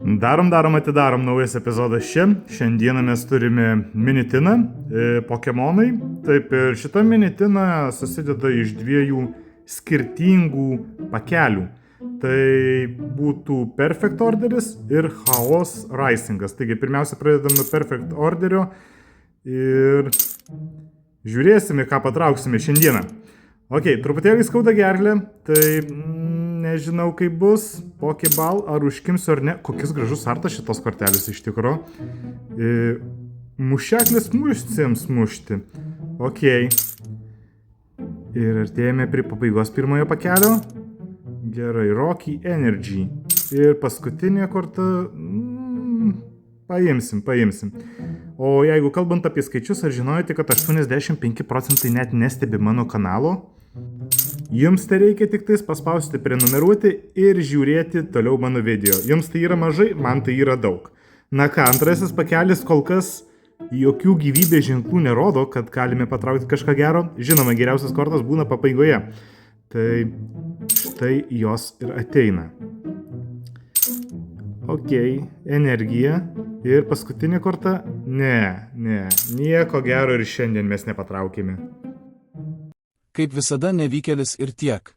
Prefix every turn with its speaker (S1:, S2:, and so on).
S1: Atidarom naujas epizodas čia. Šiandieną mes turime minitiną, Pokemonai. Taip ir šita minitina susideda iš dviejų skirtingų pakelių. Tai būtų Perfect Orderis ir Chaos Risingas. Taigi pirmiausia pradedam nuo Perfect Orderio ir žiūrėsime, ką patrauksime šiandieną. Ok, truputėlį skauda gerklę, tai nežinau kaip bus, Pokeball, ar užkimsiu ar ne. Kokis gražus artas šitos kortelės iš tikro. Mušeklis mušcėms mušti. Ok. Ir artėjame prie pabaigos pirmojo pakelio. Gerai, Rocky Energy. Ir paskutinė korta... Paimsim. O jeigu kalbant apie skaičius, ar žinojote, kad 85% net nestebi mano kanalo? Jums tai reikia tik tais paspausti prenumeruoti ir žiūrėti toliau mano video. Jums tai yra mažai, man tai yra daug. Na ką, antrasis pakelis kol kas jokių gyvybės ženklų nerodo, kad galime patraukti kažką gero. Žinoma, geriausias kortos būna pabaigoje. Tai štai jos ir ateina. Ok, energija. Ir paskutinė korta? Ne. Nieko gero ir šiandien mes nepatraukėme.
S2: Kaip visada nevykėlis ir tiek.